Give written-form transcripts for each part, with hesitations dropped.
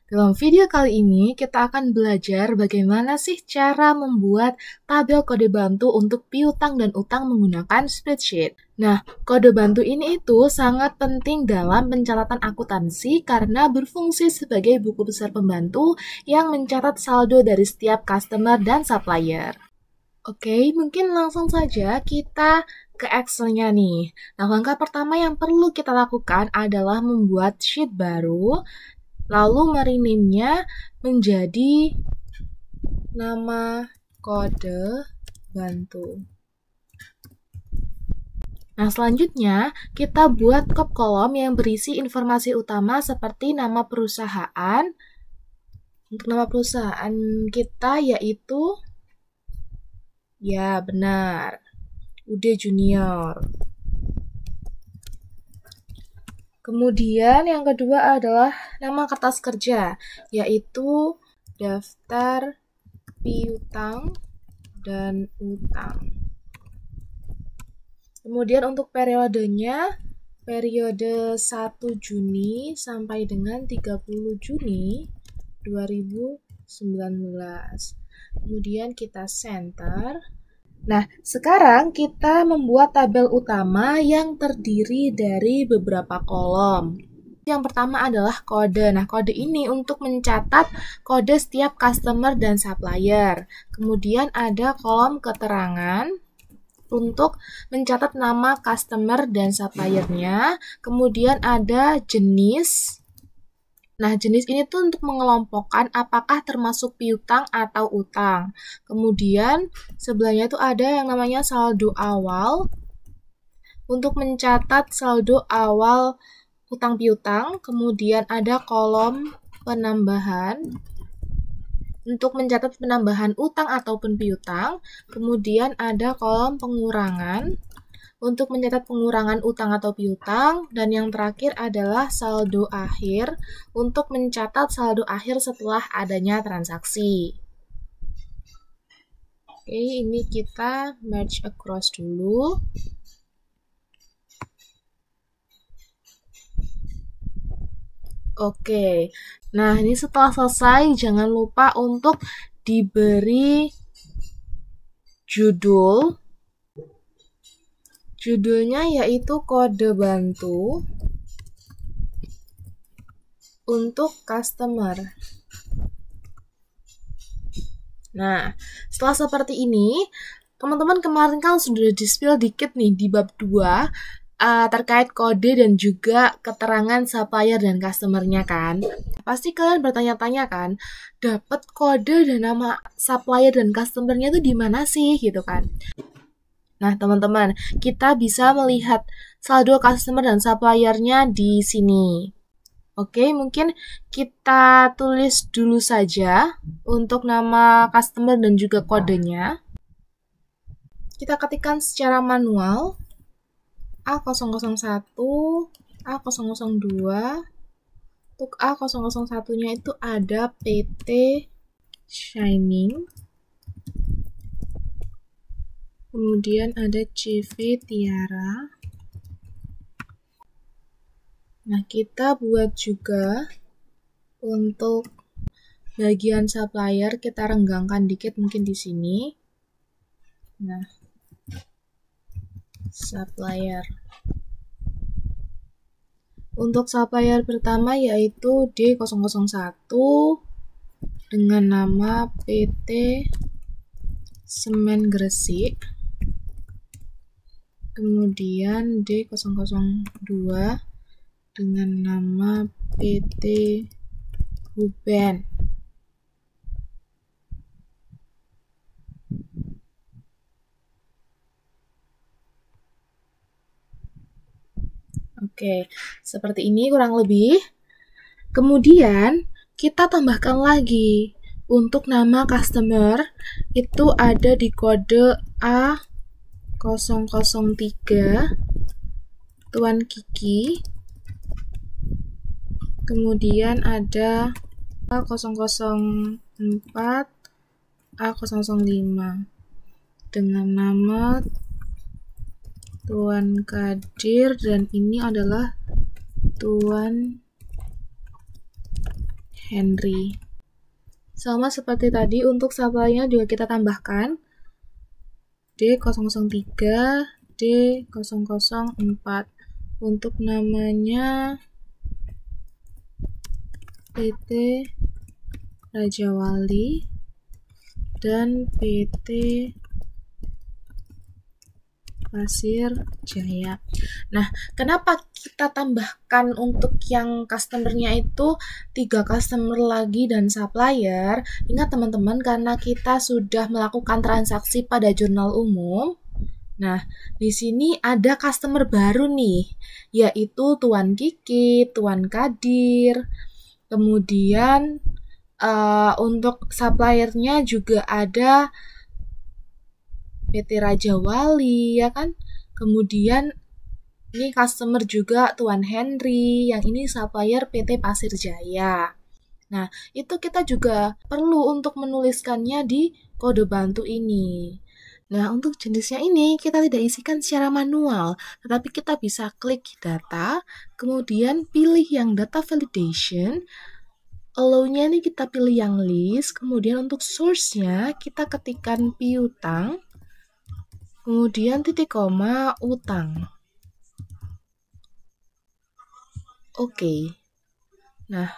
Dalam video kali ini, kita akan belajar bagaimana sih cara membuat tabel kode bantu untuk piutang dan utang menggunakan spreadsheet. Nah, kode bantu ini itu sangat penting dalam pencatatan akuntansi karena berfungsi sebagai buku besar pembantu yang mencatat saldo dari setiap customer dan supplier. Oke, mungkin langsung saja kita ke Excel-nya nih. Nah, langkah pertama yang perlu kita lakukan adalah membuat sheet baru, lalu merename-nya menjadi nama kode bantu. Nah, selanjutnya kita buat kolom yang berisi informasi utama seperti nama perusahaan. Untuk nama perusahaan kita yaitu, ya benar, UD Junior. Kemudian yang kedua adalah nama kertas kerja, yaitu daftar piutang dan utang. Kemudian untuk periodenya, periode 1 Juni sampai dengan 30 Juni 2019. Kemudian kita center. Nah, sekarang kita membuat tabel utama yang terdiri dari beberapa kolom. Yang pertama adalah kode. Nah, kode ini untuk mencatat kode setiap customer dan supplier. Kemudian ada kolom keterangan untuk mencatat nama customer dan suppliernya. Kemudian ada jenis. Nah, jenis ini tuh untuk mengelompokkan apakah termasuk piutang atau utang. Kemudian, sebelahnya tuh ada yang namanya saldo awal. Untuk mencatat saldo awal utang piutang. Kemudian ada kolom penambahan. Untuk mencatat penambahan utang ataupun piutang. Kemudian ada kolom pengurangan. Untuk mencatat pengurangan utang atau piutang, dan yang terakhir adalah saldo akhir untuk mencatat saldo akhir setelah adanya transaksi. Oke, ini kita merge across dulu. Oke, nah ini setelah selesai, jangan lupa untuk diberi judul. Judulnya yaitu kode bantu untuk customer. Nah, setelah seperti ini, teman-teman kemarin kan sudah di-spill dikit nih di bab 2 terkait kode dan juga keterangan supplier dan customer-nya kan. Pasti kalian bertanya-tanya kan, dapat kode dan nama supplier dan customer-nya itu di mana sih gitu kan. Nah, teman-teman, kita bisa melihat saldo customer dan supplier-nya di sini. Oke, mungkin kita tulis dulu saja untuk nama customer dan juga kodenya. Kita ketikkan secara manual A001, A002. Untuk A001-nya itu ada PT Shining. Kemudian ada CV Tiara. Nah, kita buat juga untuk bagian supplier, kita renggangkan dikit mungkin di sini. Nah, supplier. Untuk supplier pertama yaitu D001 dengan nama PT Semen Gresik. Kemudian D002 dengan nama PT Huben. Oke, seperti ini kurang lebih. Kemudian kita tambahkan lagi untuk nama customer itu ada di kode A003 Tuan Kiki. Kemudian ada A004 A005 dengan nama Tuan Kadir, dan ini adalah Tuan Henry. Sama seperti tadi, untuk supply-nya juga kita tambahkan D003, D004. Untuk namanya PT Raja Wali dan PT Pasir Jaya. Nah, kenapa kita tambahkan untuk yang customer-nya itu 3 customer lagi dan supplier? Ingat teman-teman, karena kita sudah melakukan transaksi pada jurnal umum. Nah, di sini ada customer baru nih, yaitu Tuan Kiki, Tuan Kadir. Kemudian untuk suppliernya juga ada PT Raja Wali, ya kan? Kemudian ini customer juga Tuan Henry, yang ini supplier PT Pasir Jaya. Nah, itu kita juga perlu untuk menuliskannya di kode bantu ini. Nah, untuk jenisnya ini kita tidak isikan secara manual, tetapi kita bisa klik data, kemudian pilih yang data validation, allow-nya ini kita pilih yang list, kemudian untuk source-nya kita ketikkan piutang, kemudian titik koma utang. Oke. Nah,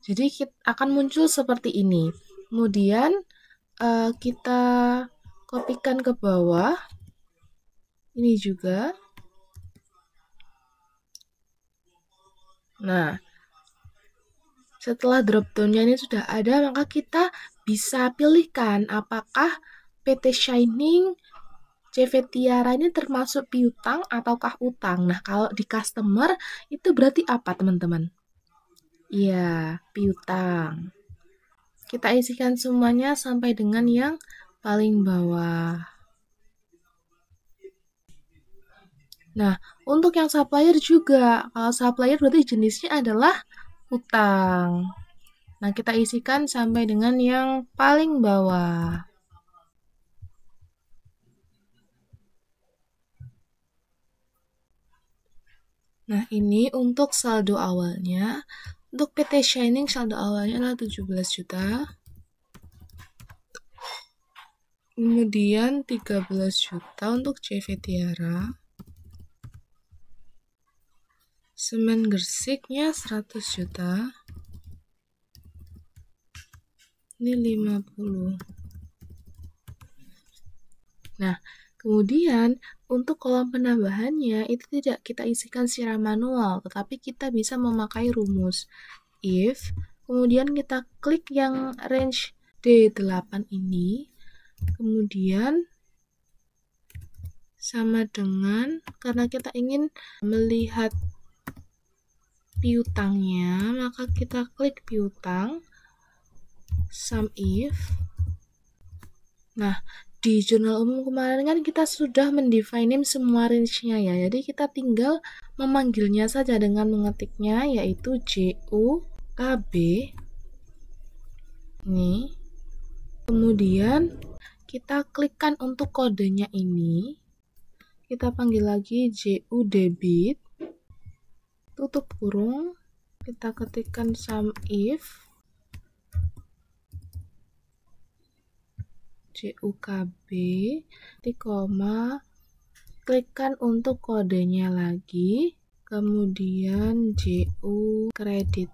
jadi akan muncul seperti ini. Kemudian kita kopikan ke bawah. Ini juga. Nah, setelah drop-down-nya ini sudah ada, maka kita bisa pilihkan apakah PT Shining CV Tiara ini termasuk piutang ataukah utang. Nah, kalau di customer itu berarti apa, teman-teman? Iya, piutang. Kita isikan semuanya sampai dengan yang paling bawah. Nah, untuk yang supplier juga. Kalau supplier berarti jenisnya adalah utang. Nah, kita isikan sampai dengan yang paling bawah. Nah, ini untuk saldo awalnya. Untuk PT Shining saldo awalnya adalah 17 juta. Kemudian 13 juta untuk CV Tiara. Semen Gersiknya 100 juta. Ini 50. Nah, kemudian untuk kolom penambahannya itu tidak kita isikan secara manual, tetapi kita bisa memakai rumus if, kemudian kita klik yang range D8 ini, kemudian sama dengan, karena kita ingin melihat piutangnya, maka kita klik piutang, sum if. Nah, di jurnal umum kemarin kan kita sudah mendefine semua range-nya ya, jadi kita tinggal memanggilnya saja dengan mengetiknya, yaitu JUKB ini. Kemudian kita klikkan untuk kodenya ini, kita panggil lagi JU debit, tutup kurung, kita ketikkan sum if JUKB, titik koma, klikkan untuk kodenya lagi, kemudian JU kredit,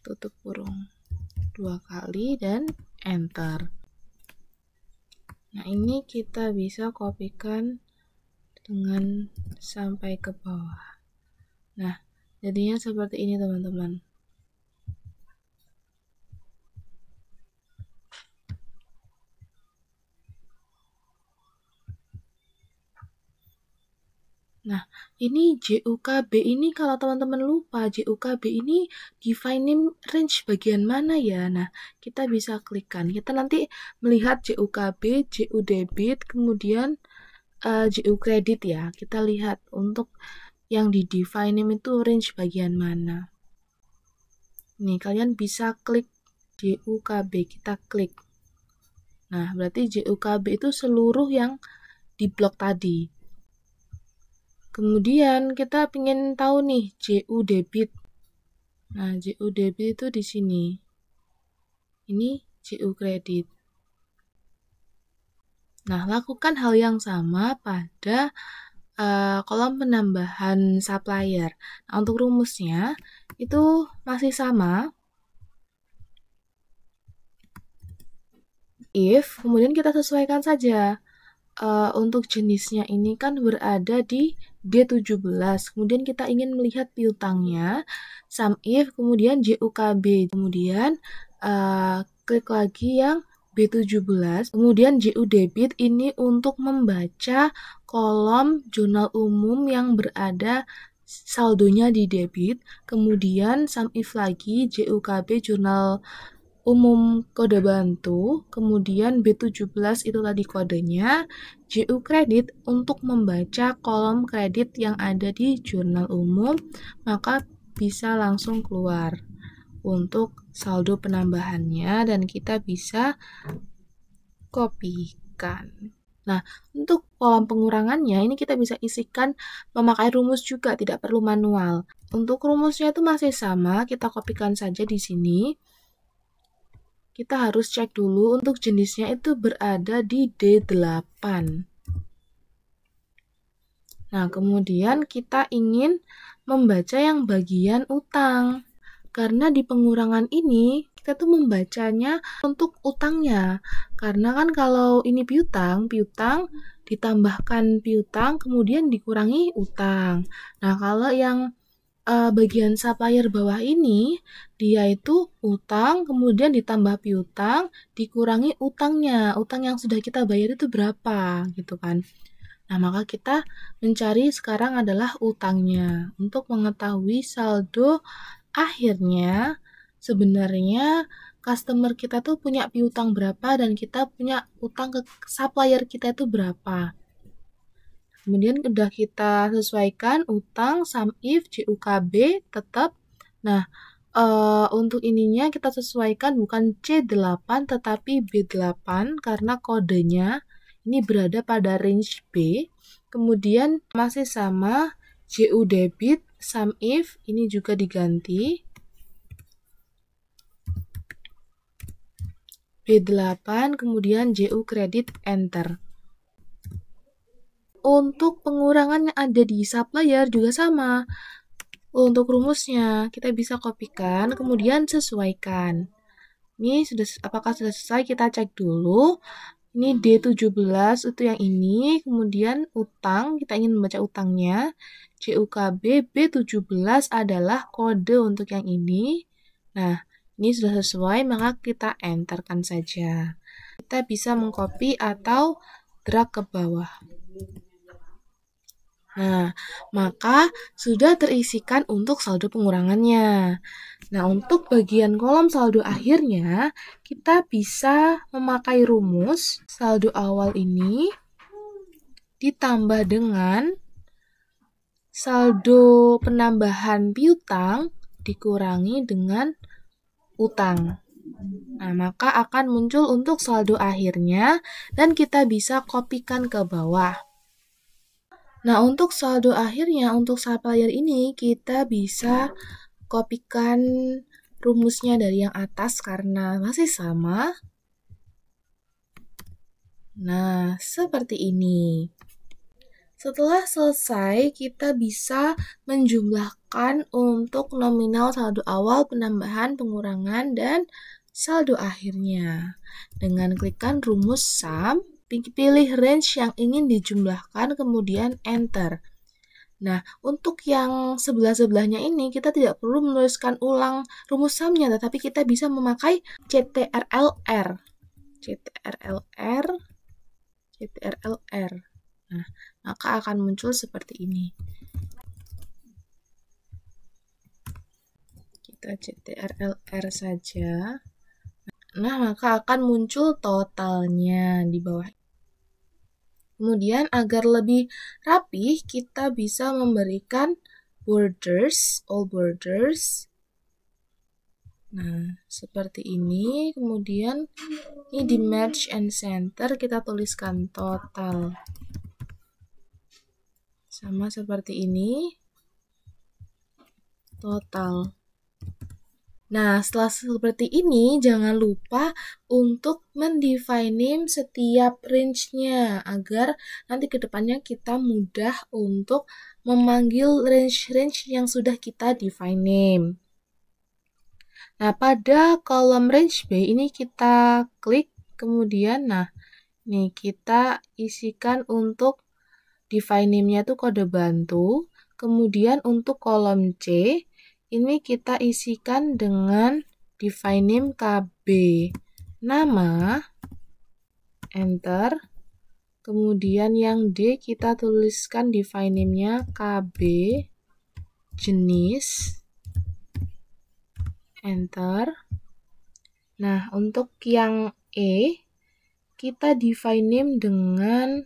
tutup kurung 2 kali dan enter. Nah, ini kita bisa kopikan dengan sampai ke bawah. Nah, jadinya seperti ini teman-teman. Nah, ini JUKB ini kalau teman-teman lupa, JUKB ini define name range bagian mana ya? Nah, kita bisa klikkan. Kita nanti melihat JUKB, JU debit, kemudian JU kredit ya. Kita lihat untuk yang di define name itu range bagian mana. Nih, kalian bisa klik JUKB, kita klik. Nah, berarti JUKB itu seluruh yang di blok tadi. Kemudian kita ingin tahu nih JU debit. Nah, JU debit itu di sini. Ini JU kredit. Nah, lakukan hal yang sama pada kolom penambahan supplier. Nah, untuk rumusnya itu masih sama. If, kemudian kita sesuaikan saja. Untuk jenisnya ini kan berada di D17. Kemudian kita ingin melihat piutangnya, sum if, kemudian JUKB. Kemudian klik lagi yang B17, kemudian JU debit ini untuk membaca kolom jurnal umum yang berada saldonya di debit, kemudian sum if lagi JUKB jurnal umum kode bantu, kemudian B17 itu tadi kodenya, JU kredit untuk membaca kolom kredit yang ada di jurnal umum, maka bisa langsung keluar untuk saldo penambahannya dan kita bisa kopikan. Nah, untuk kolom pengurangannya ini kita bisa isikan memakai rumus juga, tidak perlu manual. Untuk rumusnya itu masih sama, kita kopikan saja di sini. Kita harus cek dulu untuk jenisnya itu berada di D8. Nah, kemudian kita ingin membaca yang bagian utang. Karena di pengurangan ini, kita tuh membacanya untuk utangnya. Karena kan kalau ini piutang ditambahkan piutang, kemudian dikurangi utang. Nah, kalau yang bagian supplier bawah ini, dia itu utang, kemudian ditambah piutang, dikurangi utangnya. Utang yang sudah kita bayar itu berapa, gitu kan. Nah, maka kita mencari sekarang adalah utangnya. Untuk mengetahui saldo akhirnya, sebenarnya customer kita tuh punya piutang berapa dan kita punya utang ke supplier kita itu berapa. Kemudian udah kita sesuaikan utang, sum if, JUKB tetap. Nah, untuk ininya kita sesuaikan bukan C8 tetapi B8 karena kodenya ini berada pada range B. Kemudian masih sama JU debit, sum if ini juga diganti. B8 kemudian JU kredit enter. Untuk pengurangan yang ada di supplier juga sama. Untuk rumusnya kita bisa kopikan kemudian sesuaikan. Ini apakah sudah selesai? Kita cek dulu. Ini D17 itu yang ini, kemudian utang, kita ingin membaca utangnya. JUKB B17 adalah kode untuk yang ini. Nah, ini sudah sesuai, maka kita enterkan saja. Kita bisa mengcopy atau drag ke bawah. Nah, maka sudah terisikan untuk saldo pengurangannya. Nah, untuk bagian kolom saldo akhirnya, kita bisa memakai rumus saldo awal ini ditambah dengan saldo penambahan piutang dikurangi dengan utang. Nah, maka akan muncul untuk saldo akhirnya dan kita bisa kopikan ke bawah. Nah, untuk saldo akhirnya, untuk supplier ini kita bisa kopikan rumusnya dari yang atas karena masih sama. Nah, seperti ini. Setelah selesai, kita bisa menjumlahkan untuk nominal saldo awal, penambahan, pengurangan, dan saldo akhirnya. Dengan klikkan rumus sum, pilih range yang ingin dijumlahkan, kemudian enter. Nah, untuk yang sebelah-sebelahnya ini, kita tidak perlu menuliskan ulang rumus sumnya, tetapi kita bisa memakai CTRL-R. CTRL-R, CTRL-R. Nah, maka akan muncul seperti ini. Kita CTRL-R saja. Nah, maka akan muncul totalnya di bawah. Kemudian agar lebih rapih, kita bisa memberikan borders, all borders. Nah, seperti ini. Kemudian ini di merge and center kita tuliskan total. Sama seperti ini. Total. Nah, setelah seperti ini, jangan lupa untuk mendefine name setiap range-nya agar nanti ke depannya kita mudah untuk memanggil range-range yang sudah kita define name. Nah, pada kolom range B ini kita klik, kemudian nih kita isikan untuk define name-nya itu kode bantu. Kemudian untuk kolom C, ini kita isikan dengan define name KB. Nama, enter. Kemudian yang D kita tuliskan define name-nya KB. Jenis, enter. Nah, untuk yang E, kita define name dengan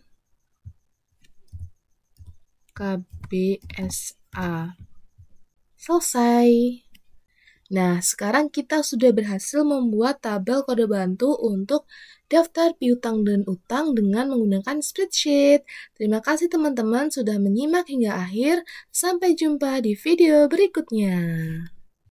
KBSA. Selesai. Nah, sekarang kita sudah berhasil membuat tabel kode bantu untuk daftar piutang dan utang dengan menggunakan spreadsheet. Terima kasih teman-teman sudah menyimak hingga akhir. Sampai jumpa di video berikutnya.